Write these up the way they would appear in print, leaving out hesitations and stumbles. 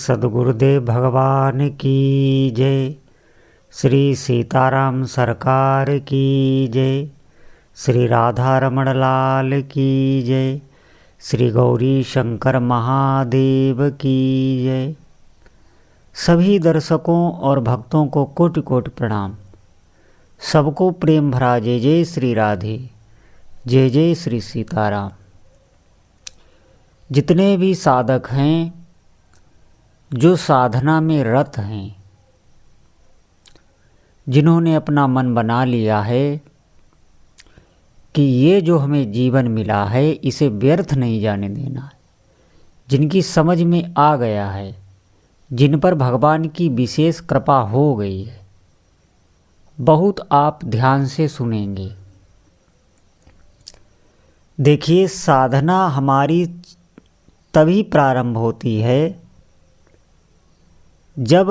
सद्गुरुदेव भगवान की जय। श्री सीताराम सरकार की जय। श्री राधा रमण लाल की जय। श्री गौरी शंकर महादेव की जय। सभी दर्शकों और भक्तों को कोटि कोटि प्रणाम। सबको प्रेम भरा जय जय श्री राधे, जय जय श्री सीताराम। जितने भी साधक हैं, जो साधना में रत हैं, जिन्होंने अपना मन बना लिया है कि ये जो हमें जीवन मिला है इसे व्यर्थ नहीं जाने देना है, जिनकी समझ में आ गया है, जिन पर भगवान की विशेष कृपा हो गई है, बहुत आप ध्यान से सुनेंगे। देखिए, साधना हमारी तभी प्रारंभ होती है जब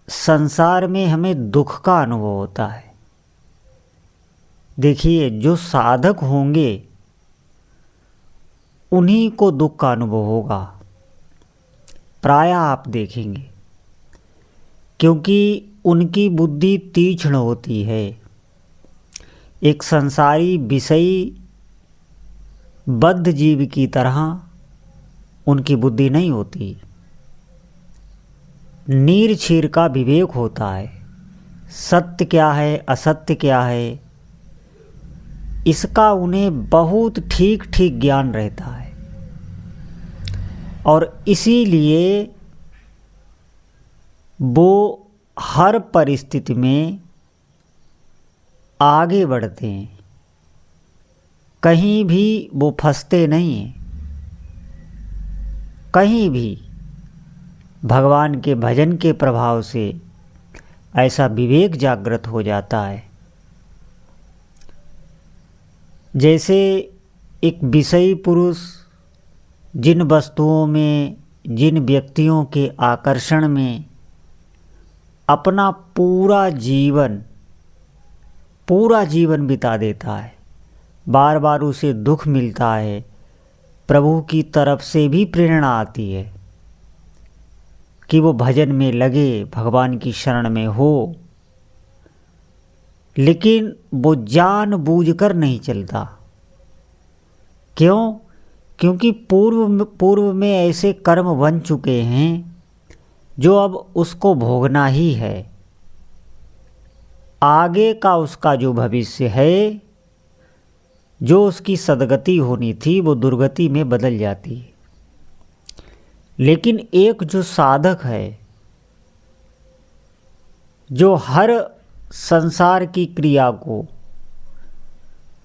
संसार में हमें दुख का अनुभव होता है। देखिए, जो साधक होंगे उन्हीं को दुख का अनुभव होगा, प्रायः आप देखेंगे, क्योंकि उनकी बुद्धि तीक्ष्ण होती है। एक संसारी विषयी बद्ध जीव की तरह उनकी बुद्धि नहीं होती। नीर क्षीर का विवेक होता है। सत्य क्या है, असत्य क्या है, इसका उन्हें बहुत ठीक ठीक ज्ञान रहता है। और इसीलिए वो हर परिस्थिति में आगे बढ़ते हैं, कहीं भी वो फंसते नहीं हैं। कहीं भी भगवान के भजन के प्रभाव से ऐसा विवेक जागृत हो जाता है। जैसे एक विषयी पुरुष जिन वस्तुओं में, जिन व्यक्तियों के आकर्षण में अपना पूरा जीवन बिता देता है, बार बार उसे दुख मिलता है, प्रभु की तरफ से भी प्रेरणा आती है कि वो भजन में लगे, भगवान की शरण में हो, लेकिन वो जानबूझकर नहीं चलता। क्यों? क्योंकि पूर्व में ऐसे कर्म बन चुके हैं जो अब उसको भोगना ही है। आगे का उसका जो भविष्य है, जो उसकी सद्गति होनी थी, वो दुर्गति में बदल जाती है। लेकिन एक जो साधक है, जो हर संसार की क्रिया को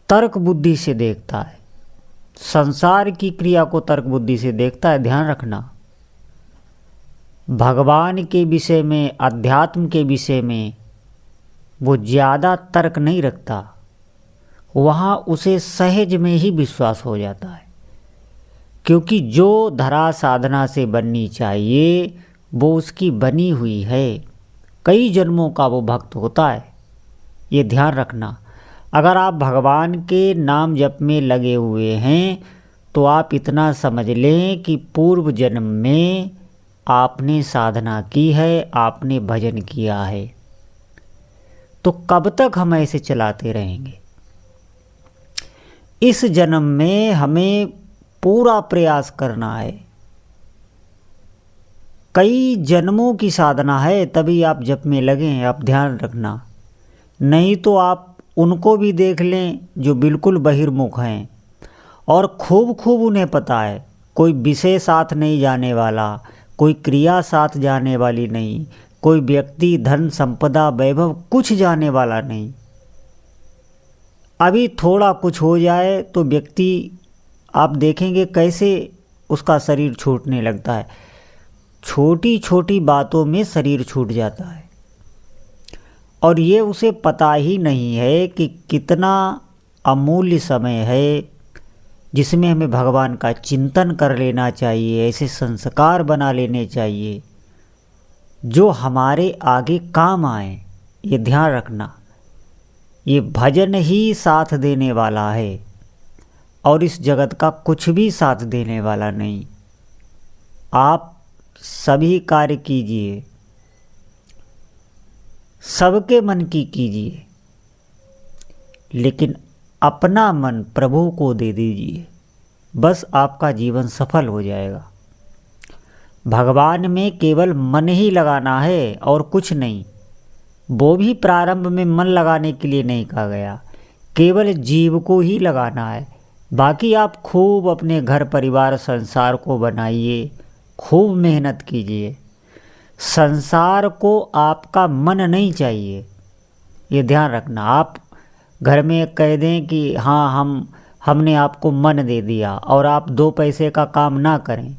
तर्क बुद्धि से देखता है, संसार की क्रिया को तर्क बुद्धि से देखता है, ध्यान रखना, भगवान के विषय में, अध्यात्म के विषय में वो ज़्यादा तर्क नहीं रखता। वहाँ उसे सहज में ही विश्वास हो जाता है, क्योंकि जो धरा साधना से बननी चाहिए वो उसकी बनी हुई है। कई जन्मों का वो भक्त होता है, ये ध्यान रखना। अगर आप भगवान के नाम जप में लगे हुए हैं तो आप इतना समझ लें कि पूर्व जन्म में आपने साधना की है, आपने भजन किया है। तो कब तक हम ऐसे चलाते रहेंगे? इस जन्म में हमें पूरा प्रयास करना है। कई जन्मों की साधना है, तभी आप जप में लगें, आप ध्यान रखना। नहीं तो आप उनको भी देख लें जो बिल्कुल बहिर्मुख हैं और खूब उन्हें पता है, कोई विषय साथ नहीं जाने वाला, कोई क्रिया साथ जाने वाली नहीं, कोई व्यक्ति, धन, संपदा, वैभव कुछ जाने वाला नहीं। अभी थोड़ा कुछ हो जाए तो व्यक्ति, आप देखेंगे कैसे उसका शरीर छूटने लगता है। छोटी छोटी बातों में शरीर छूट जाता है और ये उसे पता ही नहीं है कि कितना अमूल्य समय है जिसमें हमें भगवान का चिंतन कर लेना चाहिए, ऐसे संस्कार बना लेने चाहिए जो हमारे आगे काम आए। ये ध्यान रखना, ये भजन ही साथ देने वाला है और इस जगत का कुछ भी साथ देने वाला नहीं। आप सभी कार्य कीजिए, सबके मन की कीजिए, लेकिन अपना मन प्रभु को दे दीजिए, बस आपका जीवन सफल हो जाएगा। भगवान में केवल मन ही लगाना है और कुछ नहीं। वो भी प्रारंभ में मन लगाने के लिए नहीं कहा गया, केवल जीव को ही लगाना है। बाकी आप खूब अपने घर परिवार संसार को बनाइए, खूब मेहनत कीजिए। संसार को आपका मन नहीं चाहिए, ये ध्यान रखना। आप घर में कह दें कि हाँ हमने आपको मन दे दिया और आप 2 पैसे का काम ना करें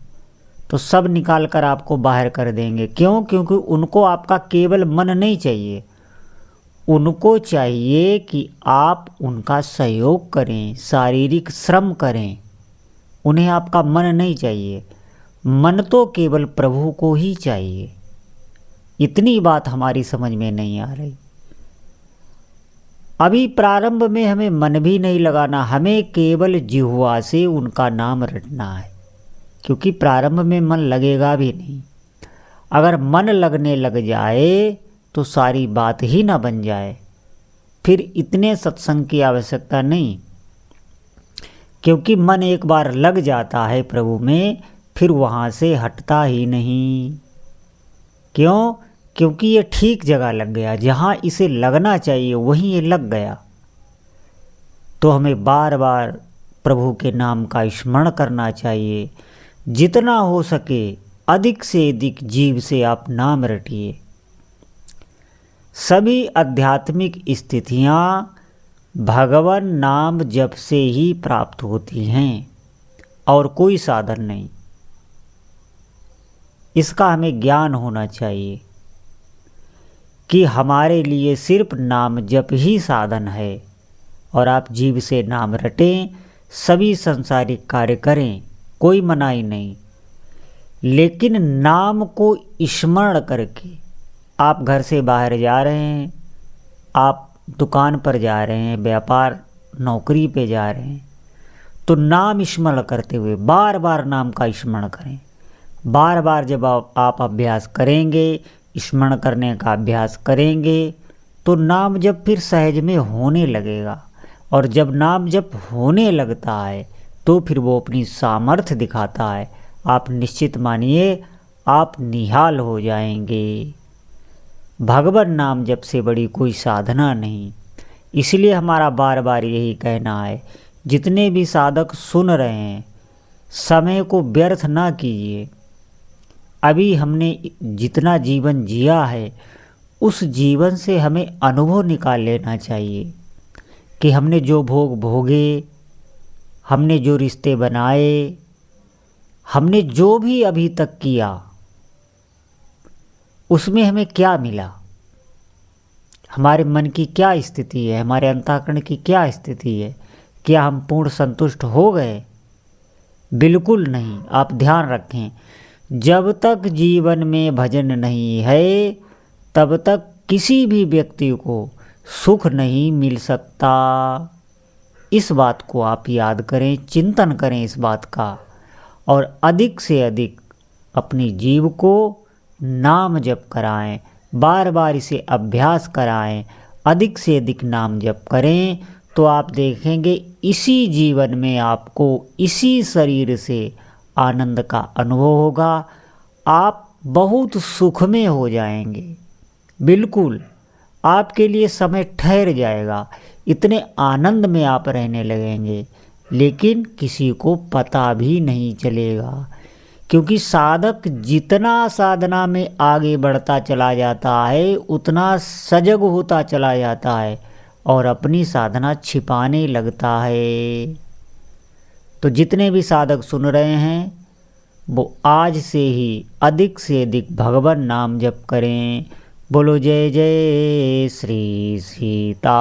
तो सब निकाल कर आपको बाहर कर देंगे। क्यों? क्योंकि उनको आपका केवल मन नहीं चाहिए, उनको चाहिए कि आप उनका सहयोग करें, शारीरिक श्रम करें। उन्हें आपका मन नहीं चाहिए, मन तो केवल प्रभु को ही चाहिए। इतनी बात हमारी समझ में नहीं आ रही। अभी प्रारंभ में हमें मन भी नहीं लगाना, हमें केवल जिह्वा से उनका नाम रटना है, क्योंकि प्रारंभ में मन लगेगा भी नहीं। अगर मन लगने लग जाए तो सारी बात ही ना बन जाए, फिर इतने सत्संग की आवश्यकता नहीं। क्योंकि मन एक बार लग जाता है प्रभु में, फिर वहाँ से हटता ही नहीं। क्यों? क्योंकि ये ठीक जगह लग गया, जहाँ इसे लगना चाहिए वहीं ये लग गया। तो हमें बार बार प्रभु के नाम का स्मरण करना चाहिए। जितना हो सके अधिक से अधिक जीव से आप नाम रटिए। सभी आध्यात्मिक स्थितियाँ भगवान नाम जप से ही प्राप्त होती हैं और कोई साधन नहीं। इसका हमें ज्ञान होना चाहिए कि हमारे लिए सिर्फ नाम जप ही साधन है। और आप जीव से नाम रटें, सभी संसारिक कार्य करें, कोई मनाही नहीं। लेकिन नाम को स्मरण करके, आप घर से बाहर जा रहे हैं, आप दुकान पर जा रहे हैं, व्यापार नौकरी पे जा रहे हैं, तो नाम स्मरण करते हुए बार बार नाम का स्मरण करें। बार बार जब आप अभ्यास करेंगे, स्मरण करने का अभ्यास करेंगे, तो नाम जब फिर सहज में होने लगेगा। और जब नाम जब होने लगता है तो फिर वो अपनी सामर्थ्य दिखाता है। आप निश्चित मानिए आप निहाल हो जाएंगे। भगवान नाम जप से बड़ी कोई साधना नहीं। इसलिए हमारा बार बार यही कहना है, जितने भी साधक सुन रहे हैं, समय को व्यर्थ ना कीजिए। अभी हमने जितना जीवन जिया है, उस जीवन से हमें अनुभव निकाल लेना चाहिए कि हमने जो भोग भोगे, हमने जो रिश्ते बनाए, हमने जो भी अभी तक किया, उसमें हमें क्या मिला, हमारे मन की क्या स्थिति है, हमारे अंतःकरण की क्या स्थिति है। क्या हम पूर्ण संतुष्ट हो गए? बिल्कुल नहीं। आप ध्यान रखें, जब तक जीवन में भजन नहीं है तब तक किसी भी व्यक्ति को सुख नहीं मिल सकता। इस बात को आप याद करें, चिंतन करें इस बात का, और अधिक से अधिक अपनी जीव को नाम जप कराएं, बार बार इसे अभ्यास कराएं, अधिक से अधिक नाम जप करें। तो आप देखेंगे इसी जीवन में आपको इसी शरीर से आनंद का अनुभव होगा। आप बहुत सुख में हो जाएंगे। बिल्कुल आपके लिए समय ठहर जाएगा, इतने आनंद में आप रहने लगेंगे, लेकिन किसी को पता भी नहीं चलेगा। क्योंकि साधक जितना साधना में आगे बढ़ता चला जाता है, उतना सजग होता चला जाता है और अपनी साधना छिपाने लगता है। तो जितने भी साधक सुन रहे हैं, वो आज से ही अधिक से अधिक भगवान नाम जप करें। बोलो जय जय श्री सीताराम।